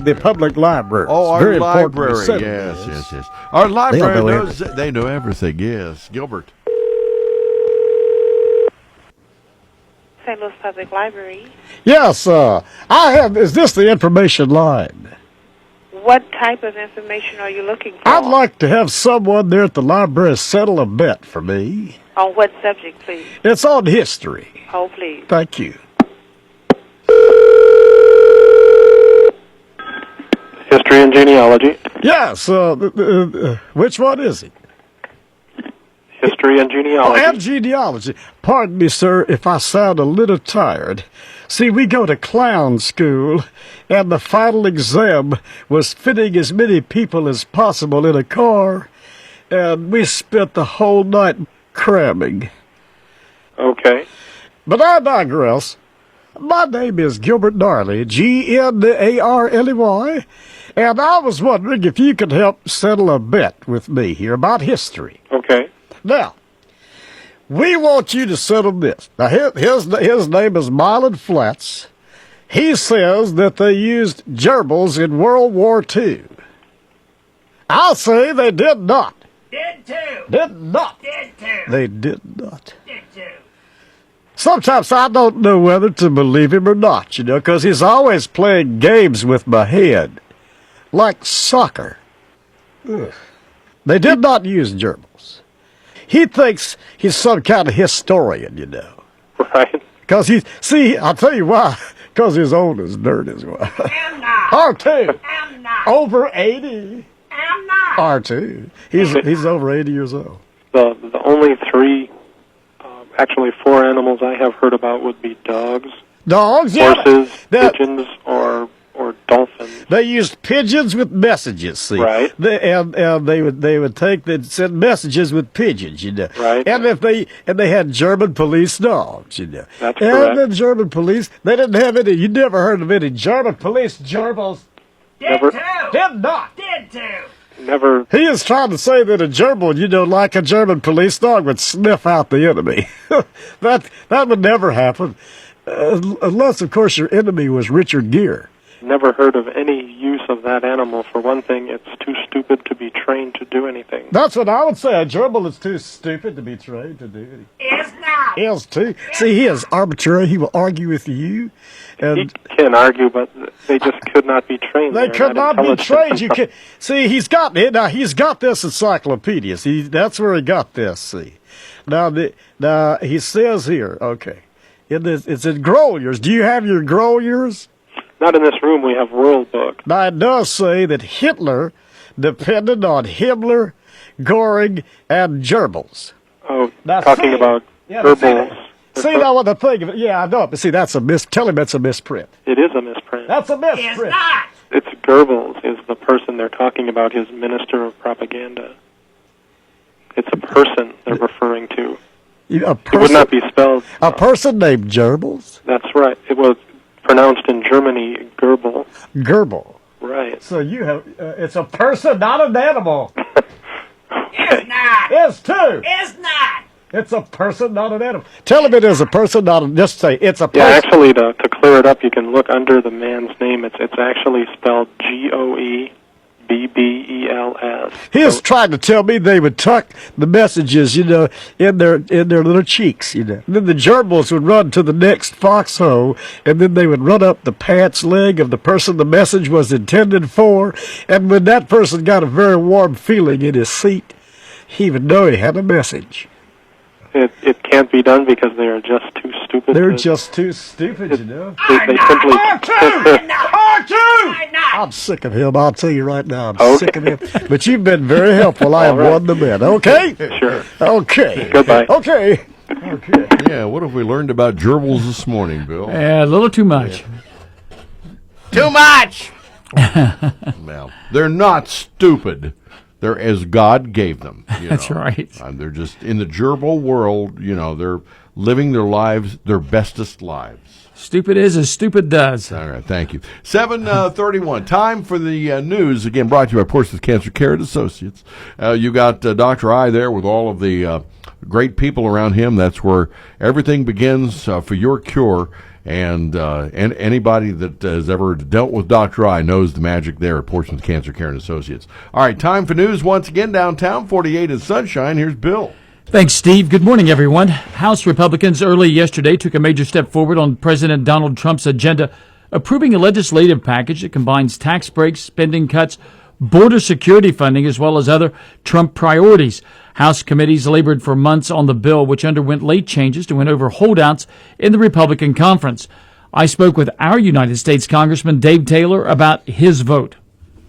The public library. Oh, our Very library. important. Yes. Our library they know everything. Yes, Gilbert. St. Louis Public Library. Yes, is this the information line? What type of information are you looking for? I'd like to have someone there at the library settle a bet for me. On what subject, please? It's on history. Hold, please. Thank you. History and genealogy. Yes, which one is it? History and genealogy. Oh, and genealogy. Pardon me, sir, if I sound a little tired. See, we go to clown school, and the final exam was fitting as many people as possible in a car, and we spent the whole night cramming. Okay. But I digress. My name is Gilbert Darley, G-N-A-R-L-E-Y, and I was wondering if you could help settle a bet with me here about history. Okay. Now, we want you to settle this. Now, his name is Milan Flats. He says that they used gerbils in World War II. I'll say they did not. Did too. Did not. Did too. They did not. Did too. Sometimes I don't know whether to believe him or not, because he's always playing games with my head, like soccer. Ugh. They did not use gerbils. He thinks he's some kind of historian, Right. Because I'll tell you why. Because he's old as dirt as well. I'm not. R2. I'm not. Over 80. I'm not. R2. He's over 80 years old. The only three, actually four animals I have heard about would be dogs, Dogs, yeah. horses, pigeons, or dolphins. They used pigeons with messages, see. Right. And they'd send messages with pigeons, Right. And they had German police dogs, That's and correct. the German police, they didn't have any. You never heard of any German police gerbils. Did Never- too. Did not. Did too. Never. He is trying to say that a gerbil, like a German police dog, would sniff out the enemy. that would never happen, unless, of course, your enemy was Richard Gere. Never heard of any use of that animal. For one thing, it's too stupid to be trained to do anything. That's what I would say. A gerbil is too stupid to be trained to do anything. Is not. He is too. See, he is arbitrary. He will argue with you, He and can argue, but they just could not be trained. they They're could not be intelligent. trained. You can see he's got it now. He's got this encyclopedia. See, that's where he got this. See, now he says here. Okay, it's in Groliers. Do you have your Groliers? Not in this room. We have World Book. Now it does say that Hitler depended on Himmler, Goring, and gerbils. Oh, Now, talking see- about yeah, gerbils. See now what the thing of it? Yeah, I know. But see, that's a tell him it's a misprint. It is a misprint. That's a Is misprint. not. It's Goebbels is the person they're talking about, his minister of propaganda. It's a person they're referring to. A It would person, not be spelled. a person named Gerbils? That's right. It was pronounced in Germany, Goebbels. Gerbil. Right. So you have, it's a person, not an animal. Is not. It's two. Is not. It's a person, not an animal. Tell him it is a person, not a, just say it's a Yeah, person. actually, to clear it up, you can look under the man's name. It's actually spelled Goebbels. He's trying to tell me they would tuck the messages, in their little cheeks, And then the gerbils would run to the next foxhole, and then they would run up the pants leg of the person the message was intended for. And when that person got a very warm feeling in his seat, he would know he had a message. It can't be done because they are just too stupid. They're to- just too stupid, They I'm simply. not. R2! I'm not. I'm sick of him. I'll tell you right now. I'm Okay. sick of him. But you've been very helpful. I have All right. won the bet. Okay? Sure. Okay. Goodbye. Okay. Okay. Yeah, what have we learned about gerbils this morning, Bill? A little too much. Too much. Well, they're not stupid. They're as God gave them. That's right. They're just in the gerbil world. They're living their lives, their bestest lives. Stupid is as stupid does. All right, thank you. 7:31. Time for the news. Again, brought to you by Portsmouth Cancer Care and Associates. You got Dr. I there with all of the great people around him. That's where everything begins for your cure. And anybody that has ever dealt with Dr. I knows the magic there at Portsmouth Cancer Care and Associates. All right, time for news once again downtown. 48 is sunshine. Here's Bill. Thanks, Steve. Good morning, everyone. House Republicans early yesterday took a major step forward on President Donald Trump's agenda, approving a legislative package that combines tax breaks, spending cuts, border security funding, as well as other Trump priorities. House committees labored for months on the bill, which underwent late changes to win over holdouts in the Republican conference. I spoke with our United States Congressman Dave Taylor about his vote.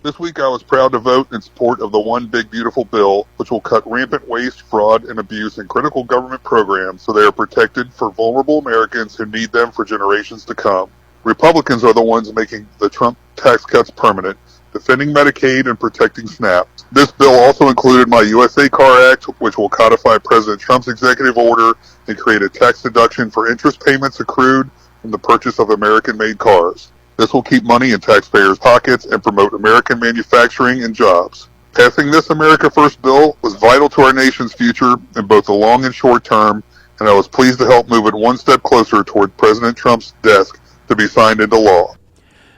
This week I was proud to vote in support of the One Big Beautiful Bill, which will cut rampant waste, fraud, and abuse in critical government programs so they are protected for vulnerable Americans who need them for generations to come. Republicans are the ones making the Trump tax cuts permanent, defending Medicaid and protecting SNAP. This bill also included my USA Car Act, which will codify President Trump's executive order and create a tax deduction for interest payments accrued from the purchase of American-made cars. This will keep money in taxpayers' pockets and promote American manufacturing and jobs. Passing this America First bill was vital to our nation's future in both the long and short term, and I was pleased to help move it one step closer toward President Trump's desk to be signed into law.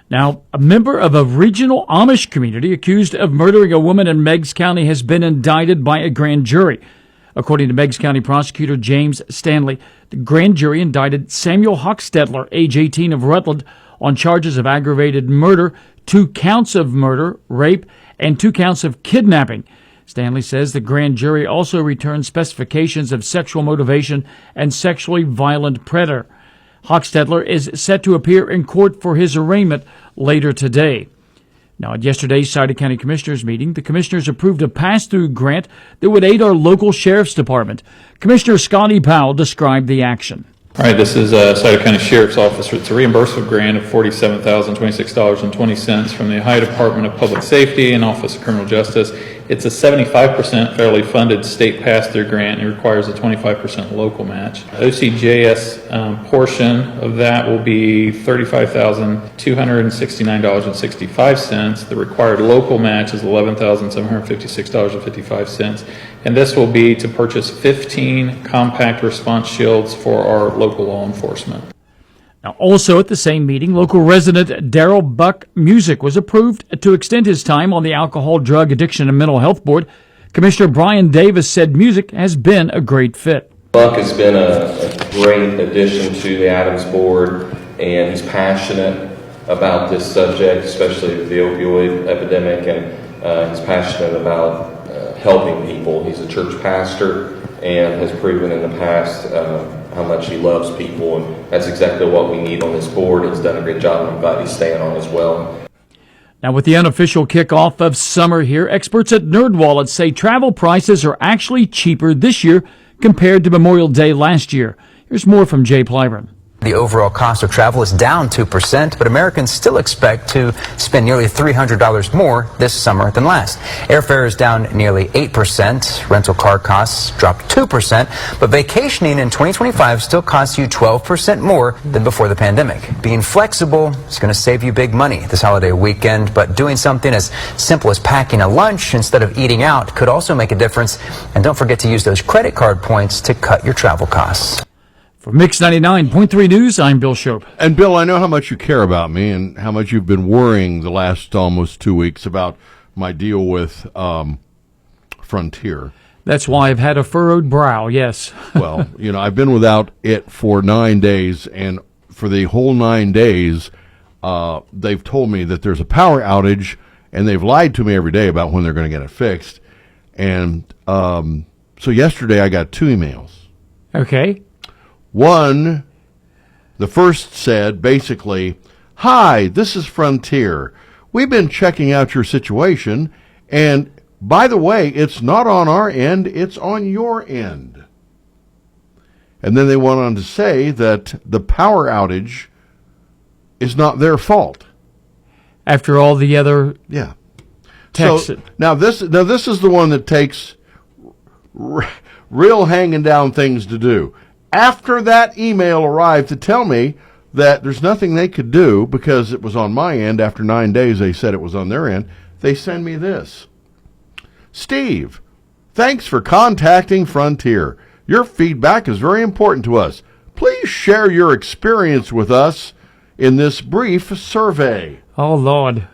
Now, a member of a regional Amish community accused of murdering a woman in Meigs County has been indicted by a grand jury. According to Meigs County prosecutor James Stanley, the grand jury indicted Samuel Hochstetler, age 18, of Rutland, on charges of aggravated murder, 2 counts of murder, rape, and 2 counts of kidnapping. Stanley says the grand jury also returned specifications of sexual motivation and sexually violent predator. Hochstetler is set to appear in court for his arraignment later today. Now, at yesterday's Sauter County Commissioners meeting, the commissioners approved a pass-through grant that would aid our local sheriff's department. Commissioner Scotty Powell described the action. All right, this is Sauter County Sheriff's Office. It's a reimbursement grant of $47,026.20 from the Ohio Department of Public Safety and Office of Criminal Justice. It's a 75% federally funded state pass-through grant and it requires a 25% local match. OCJS portion of that will be $35,269.65. The required local match is $11,756.55. And this will be to purchase 15 compact response shields for our local law enforcement. Now, also at the same meeting, local resident Darrell Buck Music was approved to extend his time on the Alcohol, Drug Addiction, and Mental Health Board. Commissioner Brian Davis said Music has been a great fit. Buck has been a great addition to the Adams Board, and he's passionate about this subject, especially the opioid epidemic, and he's passionate about helping people. He's a church pastor and has proven in the past how much he loves people, and that's exactly what we need on this board. He's done a great job, and I'm glad he's staying on as well. Now, with the unofficial kickoff of summer here, experts at NerdWallet say travel prices are actually cheaper this year compared to Memorial Day last year. Here's more from Jay Plyburn. The overall cost of travel is down 2%, but Americans still expect to spend nearly $300 more this summer than last. Airfare is down nearly 8%. Rental car costs dropped 2%, but vacationing in 2025 still costs you 12% more than before the pandemic. Being flexible is going to save you big money this holiday weekend, but doing something as simple as packing a lunch instead of eating out could also make a difference. And don't forget to use those credit card points to cut your travel costs. For Mix 99.3 News, I'm Bill Shope. And Bill, I know how much you care about me and how much you've been worrying the last almost 2 weeks about my deal with Frontier. That's why I've had a furrowed brow, yes. Well, I've been without it for 9 days, and for the whole 9 days, they've told me that there's a power outage, and they've lied to me every day about when they're going to get it fixed. And so yesterday I got 2 emails. Okay. One, the first said basically, "Hi, this is Frontier. We've been checking out your situation, and by the way, it's not on our end, it's on your end." And then they went on to say that the power outage is not their fault. After all the other texts. So now this is the one that takes real hanging down things to do. After that email arrived to tell me that there's nothing they could do because it was on my end, after 9 days they said it was on their end, they send me this. "Steve, thanks for contacting Frontier. Your feedback is very important to us. Please share your experience with us in this brief survey. Oh, Lord.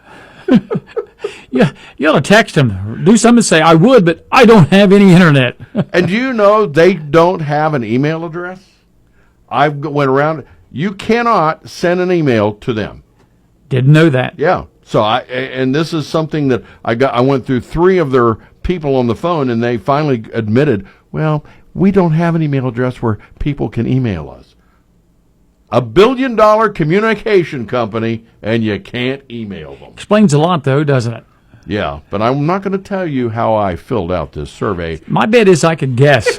Yeah, you ought to text them. Do something to say, I would, but I don't have any internet. And do you know they don't have an email address? I went around. You cannot send an email to them. Didn't know that. Yeah. So and this is something that I went through 3 of their people on the phone, and they finally admitted, well, we don't have an email address where people can email us. $1 billion communication company, and you can't email them. Explains a lot, though, doesn't it? Yeah, but I'm not going to tell you how I filled out this survey. My bet is I could guess.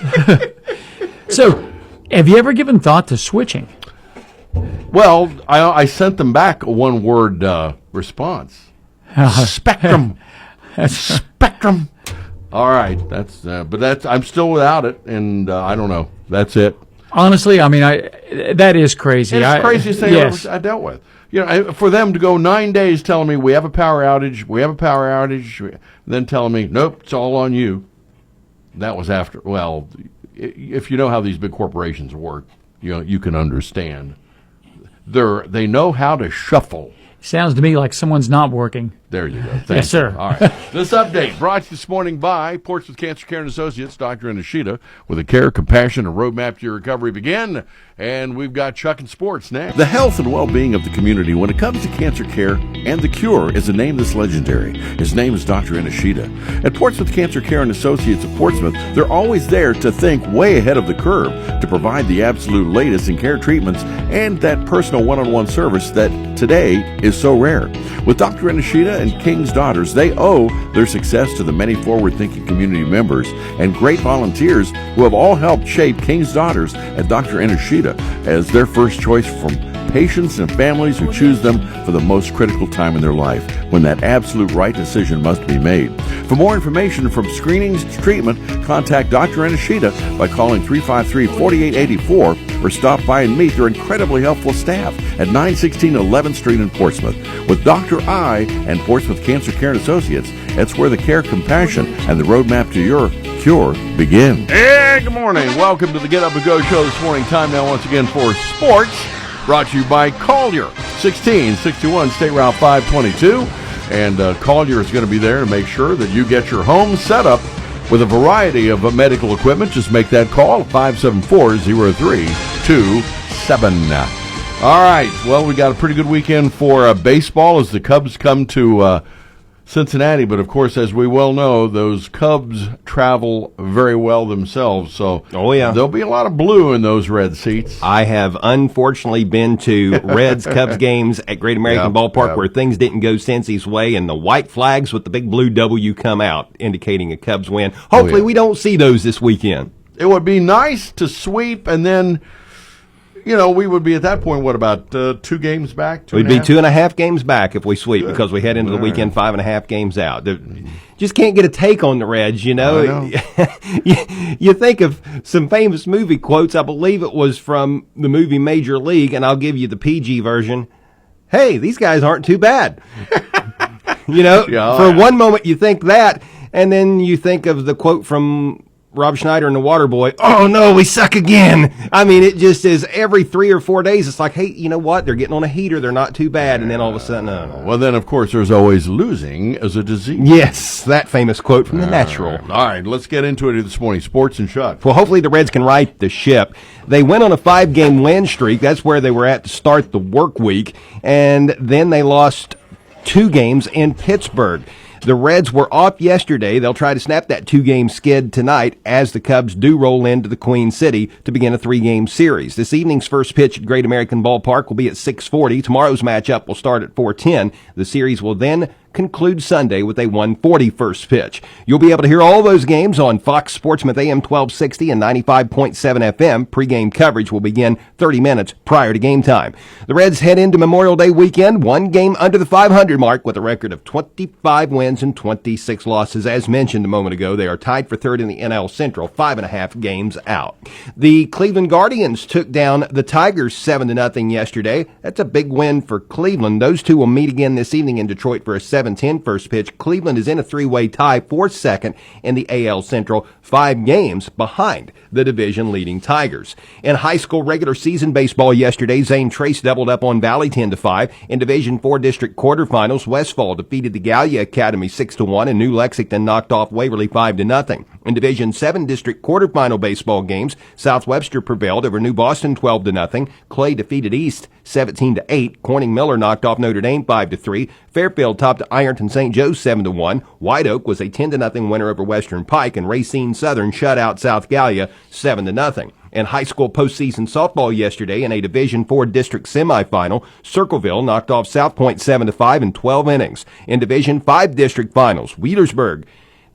So, have you ever given thought to switching? Well, I sent them back a one-word response. Spectrum. Spectrum. All right, but I'm still without it, and I don't know. That's it. Honestly, I mean, that is crazy. It's the craziest thing I dealt with. You know, for them to go 9 days telling me we have a power outage, and then telling me, nope, it's all on you. That was after. Well, if you know how these big corporations work, you can understand. They know how to shuffle. Sounds to me like someone's not working. There you go. Thank Yes, sir. You. All right. This update brought to you this morning by Portsmouth Cancer Care and Associates, Dr. Inashita, with the care, compassion, and roadmap to your recovery begin. And we've got Chuck and Sports next. The health and well-being of the community when it comes to cancer care and the cure is a name that's legendary. His name is Dr. Inashita. At Portsmouth Cancer Care and Associates of Portsmouth, they're always there to think way ahead of the curve, to provide the absolute latest in care treatments and that personal one-on-one service that today is so rare. With Dr. Inashita and King's Daughters, they owe their success to the many forward-thinking community members and great volunteers who have all helped shape King's Daughters and Dr. Inashita as their first choice from patients and families who choose them for the most critical time in their life, when that absolute right decision must be made. For more information, from screenings to treatment, contact Dr. Inashita by calling 353-4884 or stop by and meet their incredibly helpful staff at 916 11th Street in Portsmouth. With Dr. I and Portsmouth Cancer Care and Associates, that's where the care, compassion, and the roadmap to your cure begin. Hey, good morning. Welcome to the Get Up and Go show this morning. Time now once again for sports. Brought to you by Collier, 1661 State Route 522. And Collier is going to be there to make sure that you get your home set up with a variety of medical equipment. Just make that call, 574-0327. All right. Well, we got a pretty good weekend for baseball as the Cubs come to Cincinnati. But, of course, as we well know, those Cubs travel very well themselves. So there'll be a lot of blue in those red seats. I have unfortunately been to Reds-Cubs games at Great American Ballpark where things didn't go Cincy's way, and the white flags with the big blue W come out, indicating a Cubs win. Hopefully we don't see those this weekend. It would be nice to sweep, and then, we would be at that point, what, about 2 games back? We'd be 2.5 games back if we sweep, because we head into the weekend 5.5 games out. Just can't get a take on the Reds, I know. You think of some famous movie quotes. I believe it was from the movie Major League, and I'll give you the PG version. Hey, these guys aren't too bad. For one moment you think that, and then you think of the quote from Rob Schneider and the Waterboy, oh no, we suck again. I mean, it just is every 3 or 4 days. It's like, hey, you know what? They're getting on a heater. They're not too bad. And then all of a sudden, no. Well, then, of course, there's always losing as a disease. Yes, that famous quote from The Natural. All right, let's get into it this morning. Sports and Chuck. Well, hopefully the Reds can right the ship. They went on a 5-game win streak. That's where they were at to start the work week. And then they lost 2 games in Pittsburgh. The Reds were off yesterday. They'll try to snap that 2-game skid tonight as the Cubs do roll into the Queen City to begin a 3-game series. This evening's first pitch at Great American Ballpark will be at 6:40. Tomorrow's matchup will start at 4:10. The series will then conclude Sunday with a 1:40 first pitch. You'll be able to hear all those games on Fox Sportsmouth AM 1260 and 95.7 FM. Pre-game coverage will begin 30 minutes prior to game time. The Reds head into Memorial Day weekend 1 game under the 500 mark with a record of 25 wins and 26 losses. As mentioned a moment ago, they are tied for third in the NL Central, 5.5 games out. The Cleveland Guardians took down the Tigers 7-0 yesterday. That's a big win for Cleveland. Those two will meet again this evening in Detroit for a 7:10 first pitch. Cleveland is in a three-way tie for second in the AL Central, 5 games behind the division-leading Tigers. In high school regular season baseball yesterday, Zane Trace doubled up on Valley 10-5. In Division 4 district quarterfinals, Westfall defeated the Gallia Academy 6-1, and New Lexington knocked off Waverly 5-0. In Division 7 district quarterfinal baseball games, South Webster prevailed over New Boston 12-0. Clay defeated East 17-8. Corning Miller knocked off Notre Dame 5-3. Fairfield topped Ironton St. Joe 7-1. White Oak was a 10-0 winner over Western Pike, and Racine Southern shut out South Gallia 7-0. In high school postseason softball yesterday, in a Division 4 district semifinal, Circleville knocked off South Point 7-5 in 12 innings. In Division 5 district finals, Wheelersburg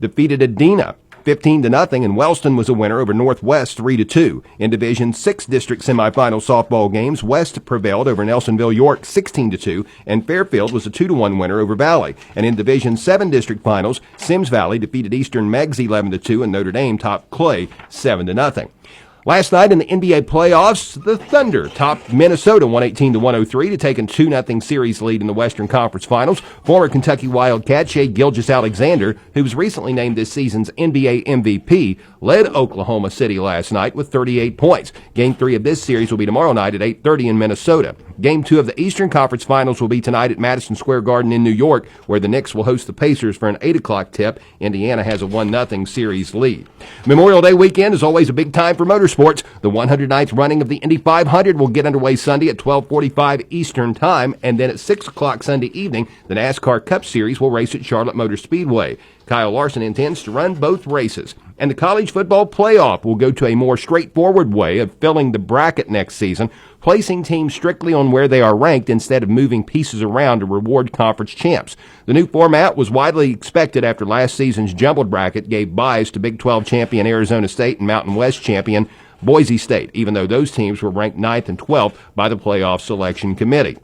defeated Adena 15-0, and Wellston was a winner over Northwest 3-2. In Division 6 district semifinal softball games, West prevailed over Nelsonville York 16-2, and Fairfield was a 2-1 winner over Valley. And in Division 7 district finals, Sims Valley defeated Eastern Meggs 11-2, and Notre Dame topped Clay 7-0. Last night in the NBA playoffs, the Thunder topped Minnesota 118-103 to take a 2-0 series lead in the Western Conference Finals. Former Kentucky Wildcat Shai Gilgeous-Alexander, who was recently named this season's NBA MVP, led Oklahoma City last night with 38 points. Game 3 of this series will be tomorrow night at 8:30 in Minnesota. Game 2 of the Eastern Conference Finals will be tonight at Madison Square Garden in New York, where the Knicks will host the Pacers for an 8 o'clock tip. Indiana has a 1-0 series lead. Memorial Day weekend is always a big time for motorsports. The 109th running of the Indy 500 will get underway Sunday at 12:45 Eastern Time, and then at 6 o'clock Sunday evening, the NASCAR Cup Series will race at Charlotte Motor Speedway. Kyle Larson intends to run both races. And the college football playoff will go to a more straightforward way of filling the bracket next season, placing teams strictly on where they are ranked instead of moving pieces around to reward conference champs. The new format was widely expected after last season's jumbled bracket gave byes to Big 12 champion Arizona State and Mountain West champion Boise State, even though those teams were ranked 9th and 12th by the playoff selection committee.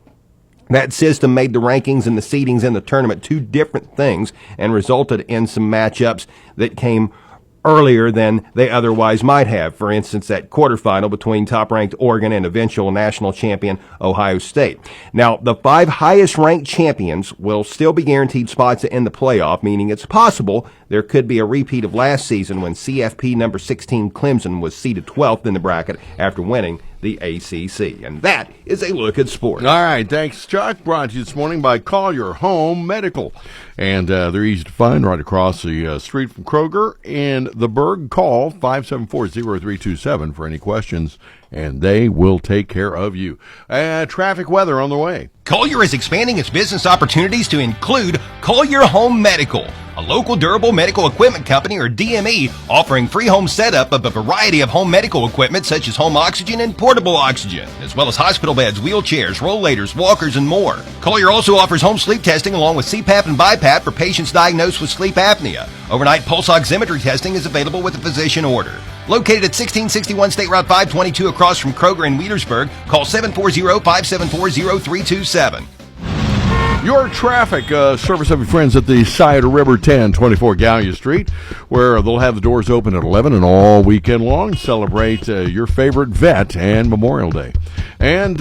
That system made the rankings and the seedings in the tournament two different things and resulted in some matchups that came earlier than they otherwise might have. For instance, that quarterfinal between top-ranked Oregon and eventual national champion Ohio State. Now, the 5 highest-ranked champions will still be guaranteed spots in the playoff, meaning it's possible there could be a repeat of last season when CFP number 16 Clemson was seeded 12th in the bracket after winning the ACC. And that is a look at sports. All right, thanks, Chuck. Brought to you this morning by Collier Home Medical. And they're easy to find right across the street from Kroger in the Berg. Call 574-0327 for any questions, and they will take care of you. Traffic weather on the way. Collier is expanding its business opportunities to include Collier Home Medical, a local durable medical equipment company, or DME, offering free home setup of a variety of home medical equipment such as home oxygen and portable oxygen, as well as hospital beds, wheelchairs, rollators, walkers, and more. Collier also offers home sleep testing along with CPAP and BiPAP for patients diagnosed with sleep apnea. Overnight pulse oximetry testing is available with a physician order. Located at 1661 State Route 522 across from Kroger in Wheelersburg, call 740-574-0327. Your traffic service of your friends at the Scioto River 1024 Gallia Street, where they'll have the doors open at 11 and all weekend long. Celebrate your favorite vet and Memorial Day. And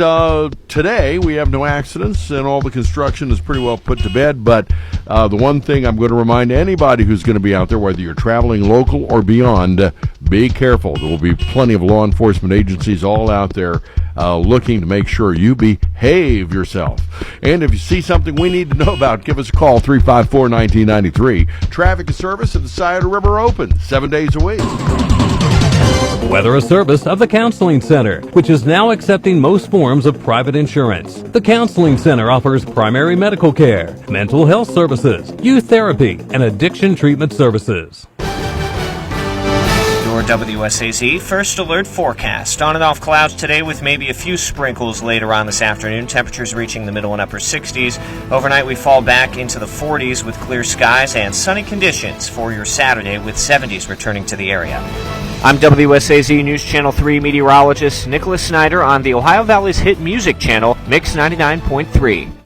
today we have no accidents and all the construction is pretty well put to bed. But the one thing I'm going to remind anybody who's going to be out there, whether you're traveling local or beyond, be careful. There will be plenty of law enforcement agencies all out there looking to make sure you behave yourself. And if you see something we need to know about, give us a call, 354-1993. Traffic and service at the Scioto River open 7 days a week. Weather a service of the Counseling Center, which is now accepting most forms of private insurance. The Counseling Center offers primary medical care, mental health services, youth therapy, and addiction treatment services. Your WSAZ First Alert forecast. On and off clouds today with maybe a few sprinkles later on this afternoon. Temperatures reaching the middle and upper 60s. Overnight we fall back into the 40s with clear skies and sunny conditions for your Saturday with 70s returning to the area. I'm WSAZ News Channel 3 meteorologist Nicholas Snyder on the Ohio Valley's hit music channel, Mix 99.3.